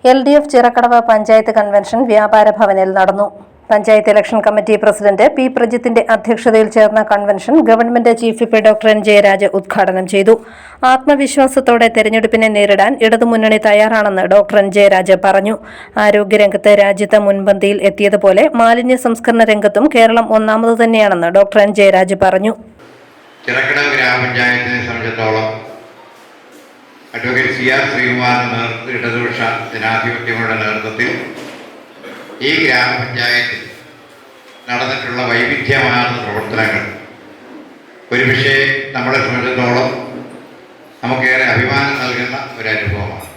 LDF Chirakkadavu panchayat convention വ്യാപാര ഭവനിൽ നടന്നു. Panchayat election committee president P. പ്രജിത്തിന്റെ അധ്യക്ഷതയിൽ ചേർന്ന convention government chief whip doctor N. Jayaraj ഉദ്ഘാടനം ചെയ്തു. ആത്മവിശ്വാസത്തോടെ തെരഞ്ഞെടുപ്പിനെ നേരിടാൻ ഇടതുമുന്നണി തയ്യാറാണെന്ന് ഡോക്ടർ N. ജയരാജ് പറഞ്ഞു. ആരോഗ്യരംഗത്ത് രാജ്യത്ത് മുൻപന്തിയിൽ എത്തിയതുപോലെ മാലിന്യ സംസ്കരണ രംഗത്തും കേരളം ഒന്നാമത് തന്നെയാണെന്ന് ഡോക്ടർ N. ജയരാജ് പറഞ്ഞു. ചിറക്കടവ് ഗ്രാമപഞ്ചായത്തിനെ സംബന്ധിച്ചിടത്തോളം അഡ്വക്കേറ്റ് CR ശ്രീകുമാറിന്റെ നേതൃത്വത്തിൽ ഇടതുപക്ഷ ജനാധിപത്യങ്ങളുടെ നേതൃത്വത്തിൽ ഈ ഗ്രാമപഞ്ചായത്തിൽ നടന്നിട്ടുള്ള വൈവിധ്യമാർന്ന പ്രവർത്തനങ്ങൾ ഒരുപക്ഷെ നമ്മളെ സംബന്ധിച്ചിടത്തോളം നമുക്കേറെ അഭിമാനം നൽകുന്ന ഒരു അനുഭവമാണ്.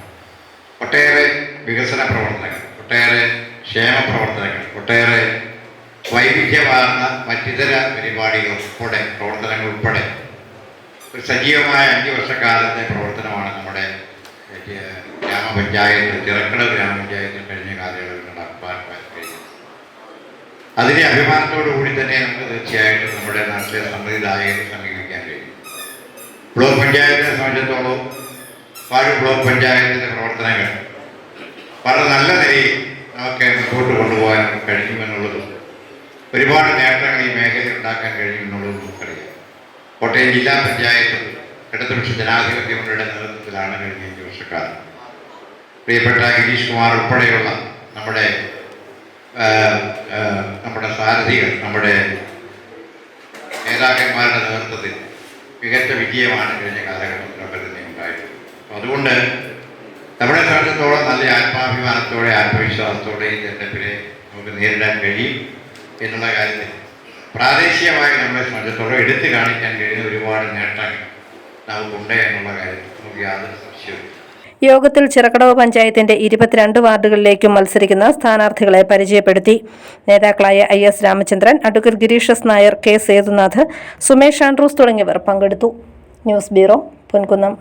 ഒട്ടേറെ വികസന പ്രവർത്തനങ്ങൾ, ഒട്ടേറെ ക്ഷേമ പ്രവർത്തനങ്ങൾ, ഒട്ടേറെ വൈവിധ്യമാർന്ന മറ്റിതര പരിപാടികൾ ഉൾപ്പെടെ പ്രവർത്തനങ്ങൾ ഉൾപ്പെടെ ഒരു സജീവമായ 5 വർഷക്കാലത്തെ പ്രവർത്തനമാണ് നമ്മുടെ ഗ്രാമപഞ്ചായത്ത് ചിറക്കടവ് ഗ്രാമപഞ്ചായത്തിൽ കഴിഞ്ഞ കാലയളവിൽ നടപ്പാൻ കഴിഞ്ഞത്. അതിനെ അഭിമാനത്തോടുകൂടി തന്നെ നമുക്ക് തീർച്ചയായിട്ടും നമ്മുടെ നാട്ടിലെ സമ്മതിദായകരെ സമീപിക്കാൻ കഴിയും. ബ്ലോക്ക് പഞ്ചായത്തിനെ സംബന്ധിച്ചിടത്തോളം പാഴ് ബ്ലോക്ക് പഞ്ചായത്തിൻ്റെ പ്രവർത്തനങ്ങൾ വളരെ നല്ല നിലയിൽ നമുക്ക് മുന്നോട്ട് കൊണ്ടുപോകാൻ കഴിയുമെന്നുള്ളതും ഒരുപാട് നേട്ടങ്ങൾ ഈ മേഖലയിൽ ഉണ്ടാക്കാൻ കഴിയുമെന്നുള്ളതും നമുക്കറിയാം. കോട്ടയം ജില്ലാ പഞ്ചായത്ത് ഇടതുപക്ഷ ജനാധിപത്യങ്ങളുടെ നേതൃത്വത്തിലാണ് കഴിഞ്ഞ 5 വർഷക്കാലം പ്രിയപ്പെട്ട ഗിരീഷ് കുമാർ ഉൾപ്പെടെയുള്ള നമ്മുടെ സാരഥികൾ, നമ്മുടെ നേതാക്കന്മാരുടെ നേതൃത്വത്തിൽ മികച്ച വിജയമാണ് കഴിഞ്ഞ കാലഘട്ടത്തിലൊക്കെ തന്നെ ഉണ്ടായിട്ടുള്ളത്. അപ്പോൾ അതുകൊണ്ട് നമ്മളെ സംബന്ധിച്ചിടത്തോളം നല്ല ആത്മാഭിമാനത്തോടെ ആത്മവിശ്വാസത്തോടെ ഈ തെരഞ്ഞെടുപ്പിനെ നമുക്ക് നേരിടാൻ കഴിയും എന്നുള്ള കാര്യത്തിൽ പ്രാദേശികമായി നമ്മളെ സംബന്ധിച്ചിടത്തോളം എടുത്തു കാണിക്കാൻ കഴിയുന്ന ഒരുപാട് നേട്ടങ്ങൾ നമുക്കുണ്ട് എന്നുള്ള കാര്യത്തിൽ നമുക്ക് യാതൊരു സംശയവും. യോഗത്തിൽ ചിറക്കടവ് പഞ്ചായത്തിന്റെ 22 വാർഡുകളിലേക്കും മത്സരിക്കുന്ന സ്ഥാനാർത്ഥികളെ പരിചയപ്പെടുത്തി. നേതാക്കളായ IS Ramachandran, advocate Girish S. Nair, K. Sethunath, Sumesh Andrews തുടങ്ങിയവർ പങ്കെടുത്തു. News bureau, Ponkunnam.